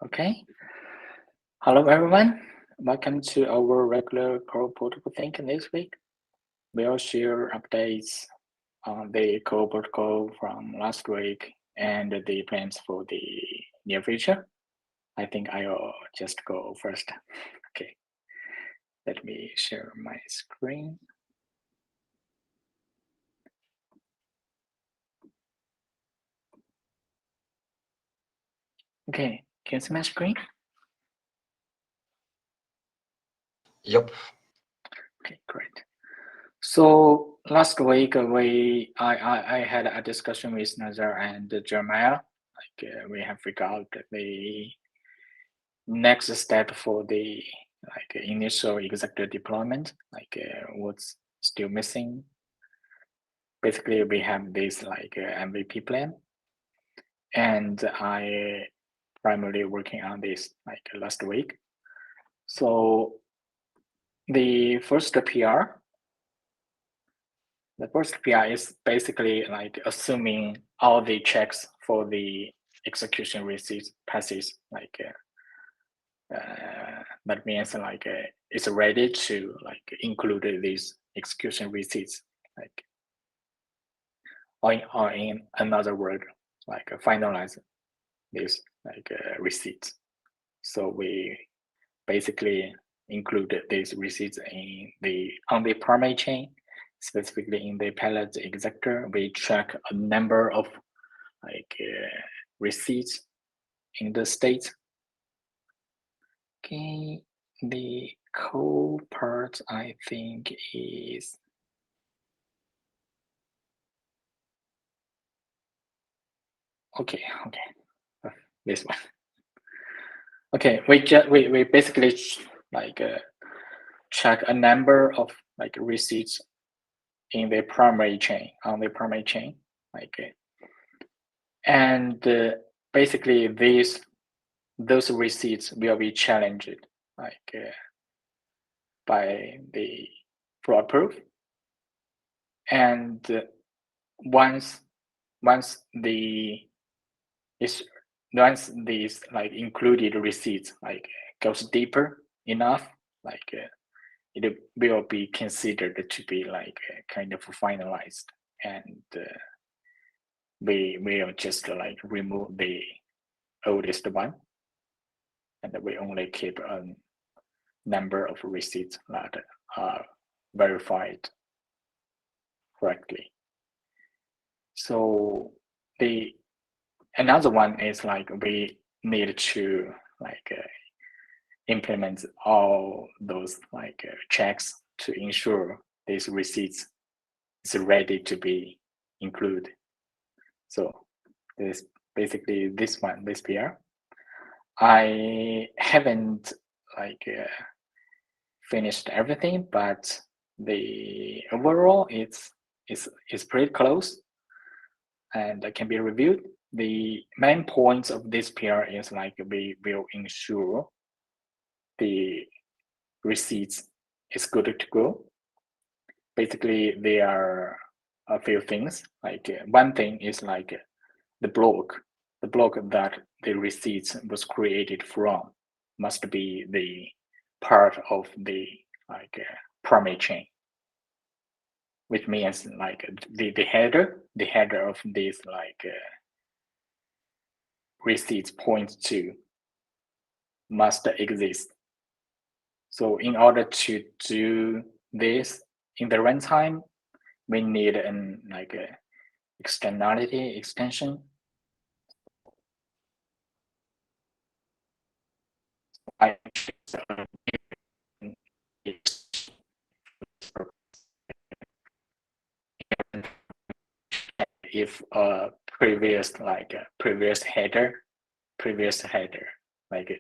Okay. Hello, everyone. Welcome to our regular core protocol thinking this week. We'll share updates on the core protocol from last week and the plans for the near future. I think I'll just go first. Okay. Let me share my screen. Okay. Can you see my screen? Yep. Okay, great. So last week I had a discussion with Nazar and Jeremiah. We have figured out the next step for the initial executive deployment, what's still missing. Basically, we have this MVP plan, and I primarily working on this last week. So the first PR is basically assuming all the checks for the execution receipts passes. That means it's ready to include these execution receipts, or in another word, finalize these receipts. So we basically include these receipts on the primary chain, specifically in the pallet executor. We track a number of receipts in the state. Okay, the code part I think is okay. This one. Okay, we basically check a number of receipts in the primary chain on the primary chain, and basically those receipts will be challenged by the fraud proof, and once these included receipts goes deeper enough, it will be considered to be kind of finalized, and we will just remove the oldest one, and we only keep a number of receipts that are verified correctly. So another one is we need to implement all those checks to ensure these receipts is ready to be included. So this basically this PR. I haven't finished everything, but the overall it's pretty close and can be reviewed. The main points of this PR is we will ensure the receipts is good to go. Basically, there are a few things. One thing is the block that the receipts was created from must be the part of the primary chain, which means the header of this receipts point to must exist. So in order to do this in the runtime, we need an externality extension. If a previous header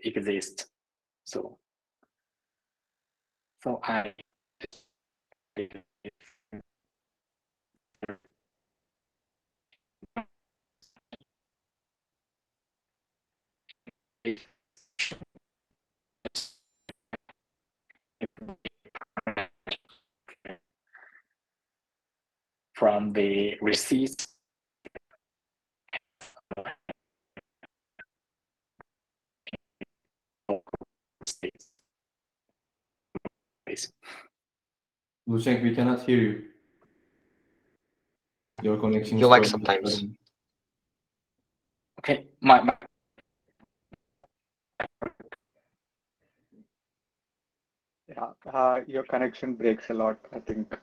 exists, so I from the receipts Luchenk, we cannot hear you. Your connection You is like probably sometimes. struggling. Okay, my Yeah, your connection breaks a lot, I think.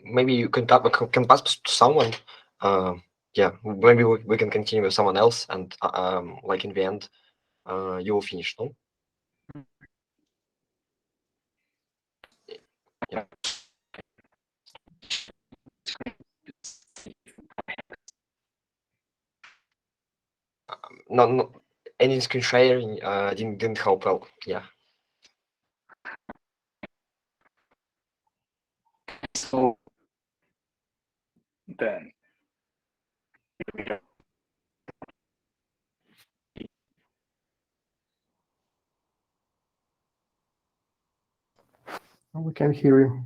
Maybe you can pass to someone. Yeah, maybe we can continue with someone else, and like in the end, you will finish. No. Yeah. No, no, any screen sharing didn't help well. Yeah. so then We can hear you.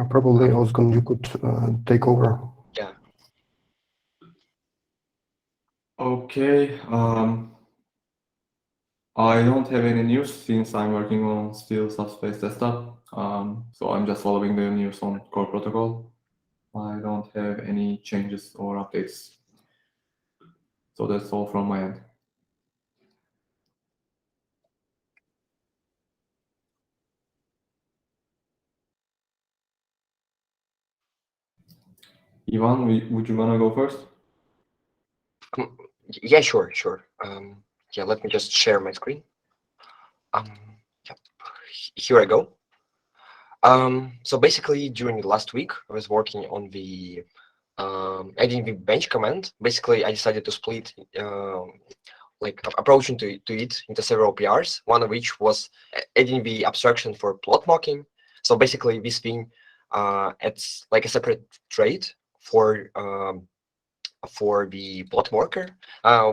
Probably, Ozgun, you could take over. Yeah. Okay. I don't have any news since I'm working on still Subspace desktop. So I'm just following the news on core protocol. I don't have any changes or updates. So that's all from my end. Ivan, would you wanna go first? Yeah, sure. Yeah, let me just share my screen. Yeah, here I go. So basically, during the last week, I was working on the adding the bench command. Basically, I decided to split like approaching to it into several PRs. One of which was adding the abstraction for plot mocking. So basically, this thing it's like a separate trait for the plot marker,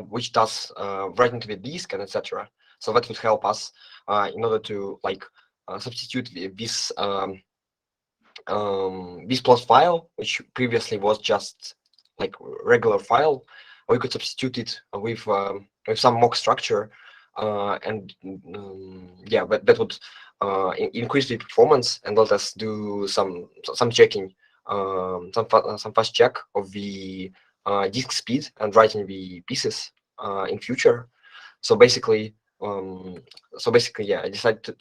which does writing to the disk and etc. So that would help us in order to like substitute this plot file, which previously was just like regular file. We could substitute it with some mock structure, and yeah, but that would increase the performance and let us do some checking, some fast check of the disk speed and writing the pieces in future. So basically, yeah, I decided to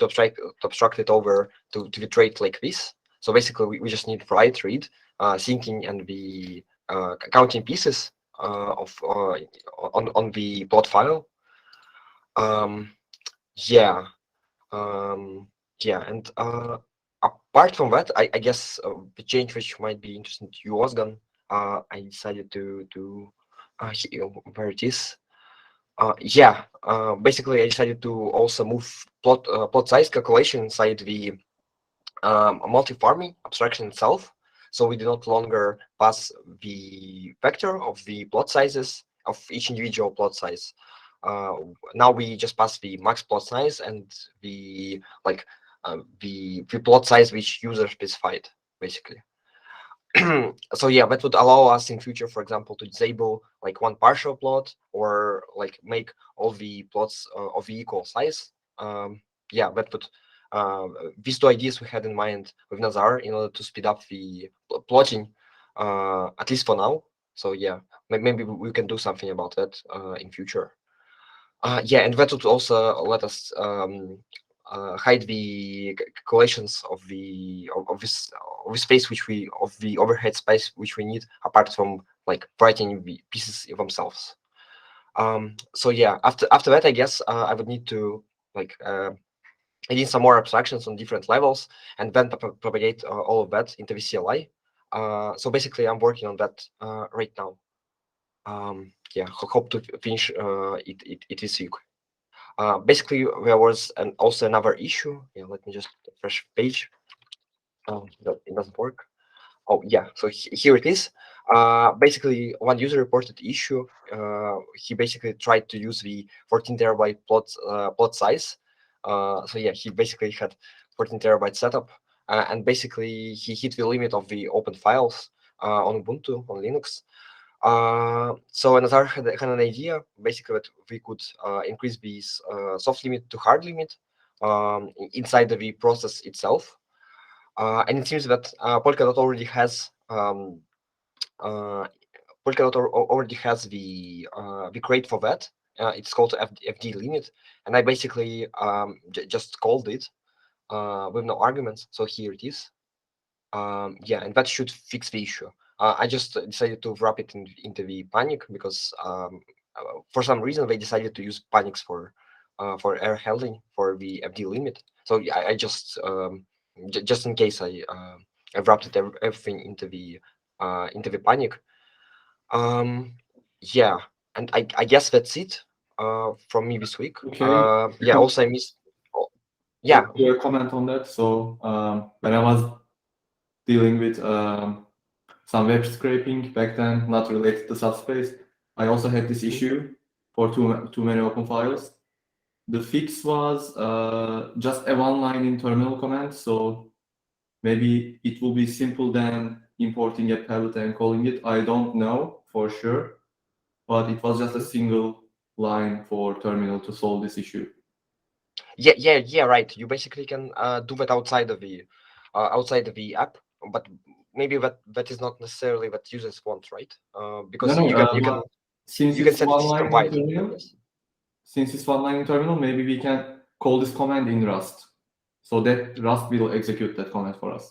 abstract it over to the trait like this. So basically, we just need write, read, syncing, and the counting pieces on the plot file. Yeah, yeah, and apart from that, I guess the change which might be interesting to you, Osgan, I decided to where it is. Yeah, basically, I decided to also move plot size calculation inside the multi-farming abstraction itself. So we do not longer pass the vector of the plot sizes of each individual plot size. Uh, Now we just pass the max plot size and the the plot size which user specified, basically. So yeah, that would allow us in future, for example, to disable like one partial plot or like make all the plots of the equal size. Yeah, that would these two ideas we had in mind with Nazar in order to speed up the plotting, at least for now. So yeah, maybe we can do something about that in future. Yeah, and that would also let us hide the calculations of the space which we of the overhead space which we need apart from like writing the pieces themselves. So yeah, after that, I guess I would need to like I need some more abstractions on different levels and then propagate all of that into the CLI. So basically, I'm working on that right now. Yeah, hope to finish it this week. Basically, there was also another issue. Yeah, let me just refresh page. Oh, no, it doesn't work. Oh yeah, so here it is. Basically, one user reported issue. He basically tried to use the 14 terabyte plot size. So yeah, he basically had 14 terabyte setup, and basically he hit the limit of the open files on Ubuntu on Linux. So Nazar had an idea basically that we could increase this soft limit to hard limit inside the process itself. And it seems that Polkadot already has uh, already has the crate for that. It's called FD limit, and I basically just called it with no arguments. So here it is. Yeah, and that should fix the issue. I just decided to wrap it into the panic because for some reason they decided to use panics for error handling for the FD limit. So yeah, I just just in case I wrapped it everything into the panic. Yeah, and I guess that's it from me this week. Okay. Yeah, also I missed. Oh, yeah. Your comment on that. So when I was dealing with some web scraping back then, not related to Subspace, I also had this issue for too many open files. The fix was just a one-line in terminal command. So maybe it will be simple than importing a palette and calling it. I don't know for sure, but it was just a single line for terminal to solve this issue. Yeah, right. You basically can do that outside of the app, but maybe that is not necessarily what users want, right? Because No, since you can it's set it one system line in wide. terminal, Yes. since it's one line in terminal, maybe we can call this command in Rust, so that Rust will execute that command for us.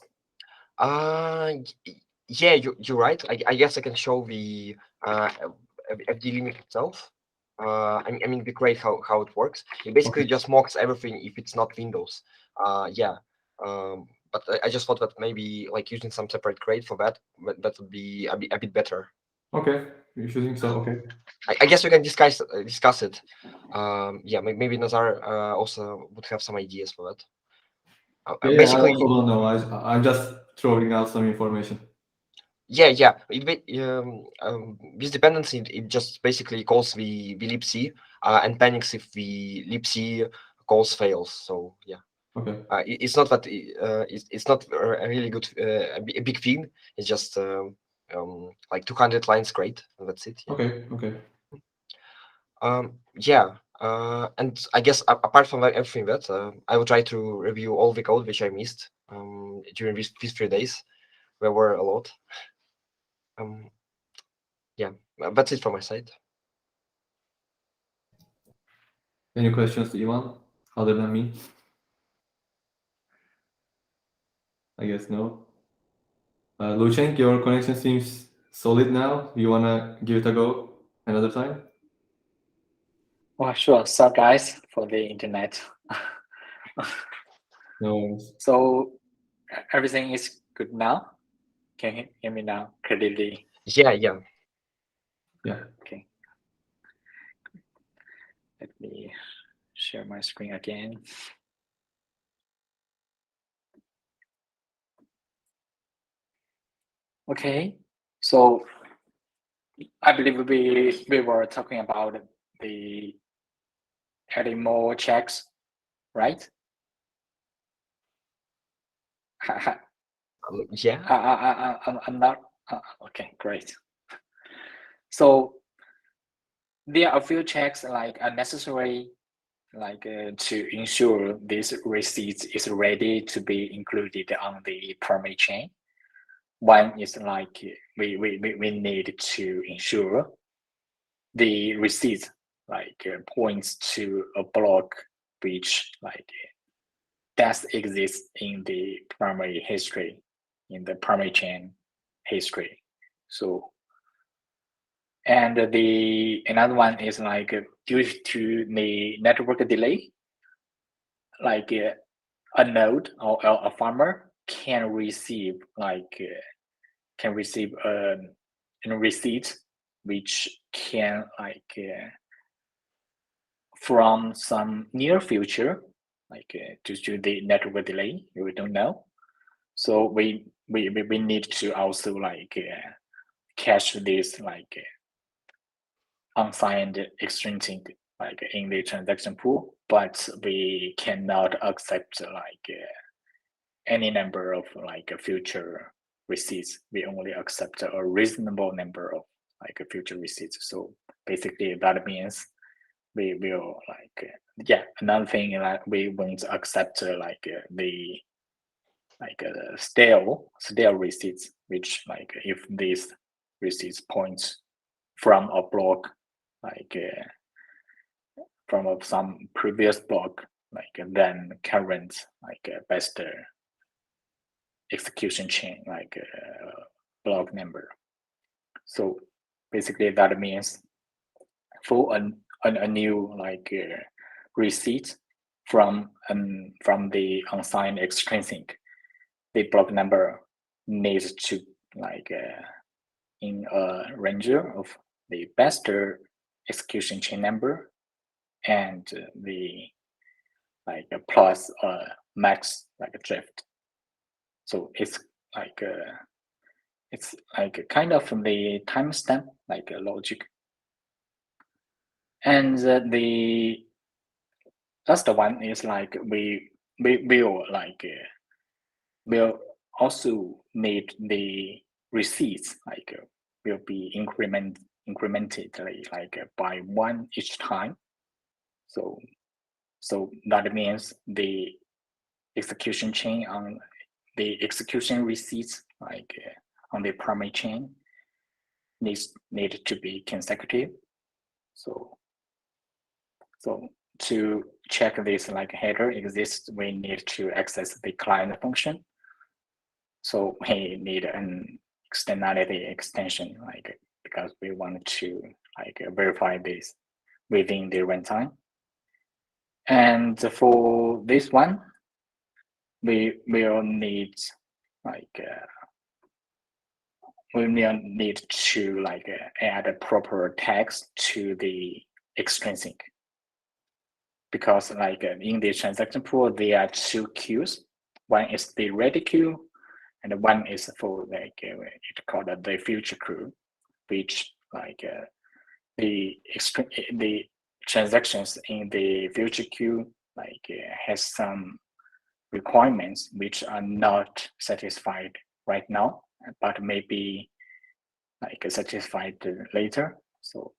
Yeah, you're right. I guess I can show the FD limit itself. I mean, it'd be great how it works. It basically just mocks everything if it's not Windows. Yeah. But I just thought that maybe like using some separate crate for that, that would be a bit better. Okay, you should think so. Okay. I guess we can discuss it. Yeah, maybe Nazar also would have some ideas for that. Yeah, I Basically, also don't know. I'm just throwing out some information. yeah. This dependency it just basically calls the libc and panics if the libc calls fails. So yeah, Okay. it's not that it's not a really good a big thing. It's just like 200 lines great, and that's it. Yeah. Okay. Yeah. And I guess apart from everything that I will try to review all the code which I missed during these 3 days. There were a lot. Yeah, that's it from my side. Any questions to Ivan other than me? I guess no. Lucheng, your connection seems solid now. You wanna give it a go another time? Oh, sure. So, guys, for the internet. No worries. So, everything is good now? Can you hear me now clearly? Yeah. Yeah. Okay. Let me share my screen again. Okay. So, I believe we were talking about the adding more checks, right? Yeah. I'm not. Okay, great. So there are a few checks like are necessary, like to ensure this receipt is ready to be included on the permit chain. One is like we need to ensure the receipt like points to a block which like that exists in the primary history, in the primary chain history. So, and the another one is like due to the network delay, like a node or a farmer can receive like a receipt which can like from some near future, like due to the network delay, we don't know. So we we need to also like catch this like unsigned extrinsic like in the transaction pool, but we cannot accept like any number of like future receipts. We only accept a reasonable number of like future receipts. So basically that means we will like another thing that we won't accept like the like stale receipts, which like if these receipts points from a block like from some previous block, like then current like best execution chain like block number. So basically that means for a new like receipt from the unsigned extrinsic, the block number needs to like in a range of the best execution chain number and the like plus max like drift. So it's like kind of the timestamp like logic. And the last one is like we will like will also need the receipts like will be incremented like by one each time. So that means the execution chain on the execution receipts like on the primary chain need to be consecutive. So to check this like header exists, we need to access the client function. So we need an externality extension like because we want to like verify this within the runtime. And for this one, we will need like we will need to like add a proper text to the extrinsic, because like in the transaction pool there are two queues. One is the ready queue, and one is for like it's called the future queue, which like the transactions in the future queue like has some requirements which are not satisfied right now, but maybe like satisfied later. So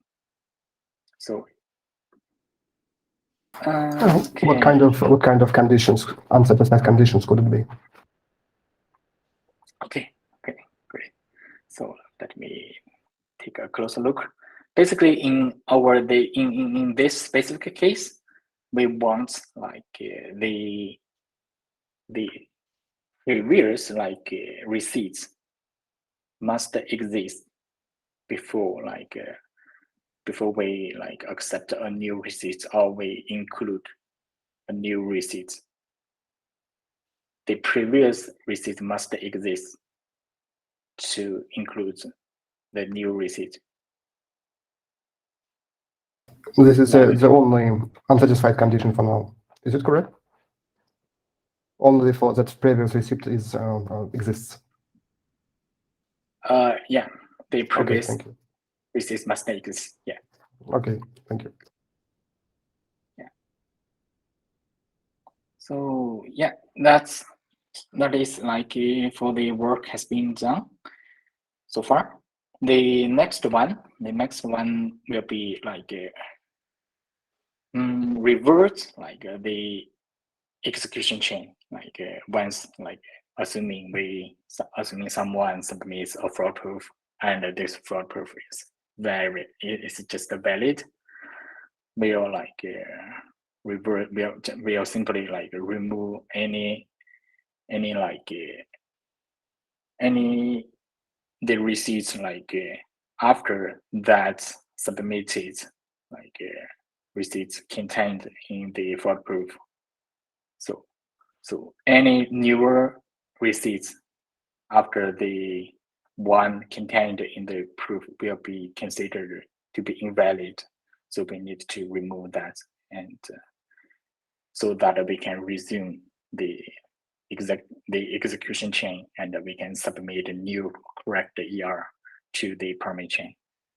What kind of conditions, unsatisfied conditions, could it be? Okay, great. So let me take a closer look. Basically, in this specific case, we want like the reverse like receipts must exist before like before we like accept a new receipt or we include a new receipt. The previous receipt must exist to include the new receipt. This is the only unsatisfied condition for now. Is it correct? Only for that previous receipt is exists. Yeah, the previous Okay, thank you. receipt must exist. Yeah. Okay, thank you. Yeah. So yeah, that is like for the work has been done so far. The next one will be like revert like the execution chain. Like once like assuming someone submits a fraud proof and this fraud proof is it's just valid, we'll like revert. We'll simply like remove any like any the receipts like after that submitted like receipts contained in the fraud proof. So any newer receipts after the one contained in the proof will be considered to be invalid. So we need to remove that, and so that we can resume the the execution chain, and we can submit a new correct ER to the permit chain.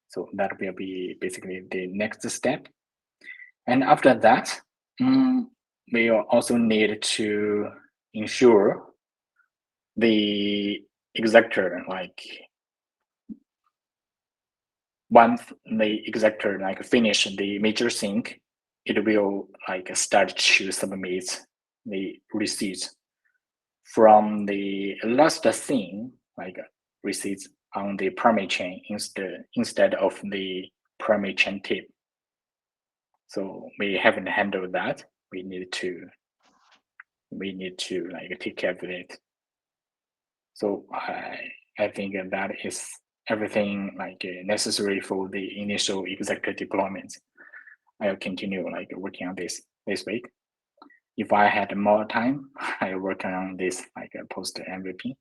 So that will be basically the next step. And after that, we also need to ensure the executor, like once the executor like finish the major sync, it will like start to submit the receipts from the last thing, like receipts on the permit chain instead of the permit chain tip. So we haven't handled that. We need to like take care of it. So I think that is everything like necessary for the initial executive deployment. I'll continue like working on this week. If I had more time, I'll work on this like post MVP.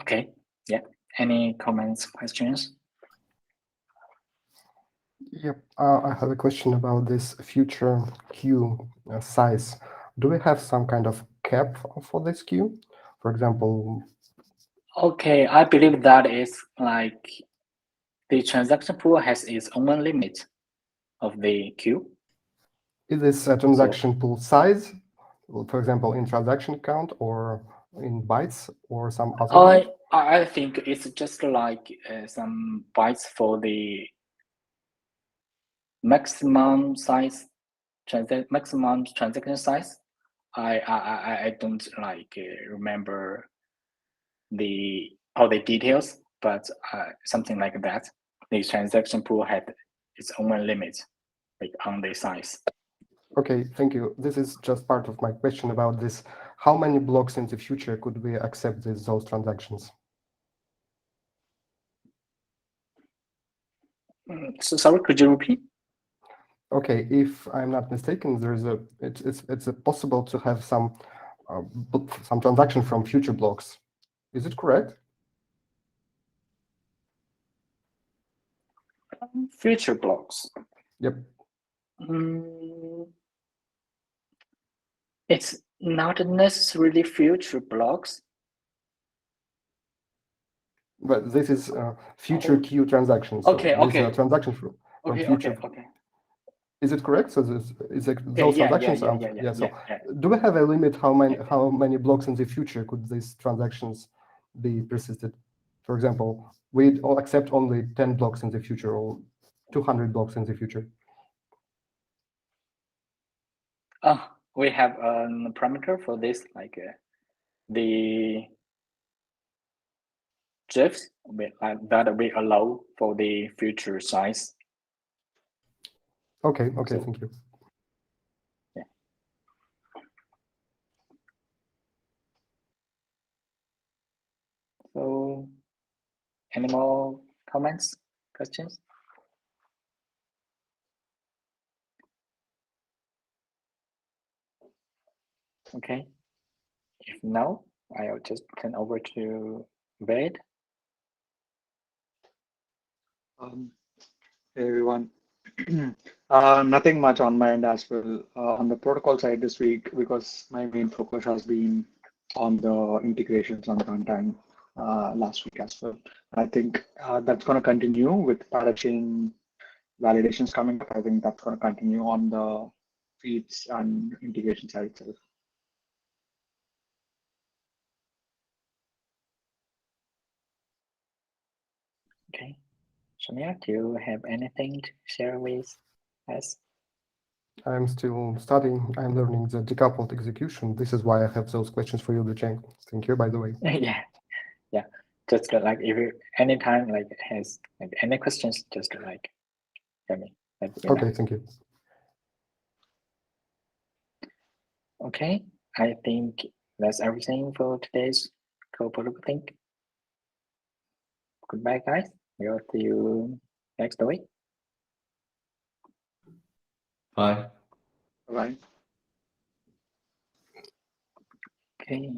Okay, yeah. Any comments, questions? Yep, I have a question about this future queue size. Do we have some kind of cap for this queue? For example, Okay, I believe that is like the transaction pool has its own limit of the queue. is this a transaction pool size, for example, in transaction count or in bytes or some other? I think it's just like some bytes for the maximum size, maximum transaction size. I don't like remember all the details, but something like that. The transaction pool had its own limit, like on the size. Okay, thank you. This is just part of my question about this. How many blocks in the future could we accept those transactions? So sorry, could you repeat? Okay, if I'm not mistaken, it's possible to have some transaction from future blocks. Is it correct? Future blocks. Yep. It's not necessarily future blocks. But this is future queue transactions. So Okay, this okay. is a transaction from future. Okay. Is it correct? So this is those Yeah, transactions are so do we have a limit how many blocks in the future could these transactions be persisted? For example, we all accept only 10 blocks in the future or 200 blocks in the future. We have a parameter for this, like the GIFs that we allow for the future size. Okay, thank you. Yeah. So, any more comments, questions? Okay. If no, I'll just turn over to Wade. Hey everyone. Nothing much on my end as well on the protocol side this week because my main focus has been on the integrations on the runtime last week as well. I think that's going to continue with parachain validations coming up. I think that's going to continue on the feeds and integration side itself. Okay. Sonia, do you have anything to share with us? I'm still studying. I'm learning the decoupled execution. This is why I have those questions for you, Ducheng. Thank you, by the way. Yeah. Just like if you anytime like has like any questions, just like tell me. Okay, thank you. Okay, I think that's everything for today's co-political think. Goodbye, guys. We'll see you next week. Bye. Right. Okay.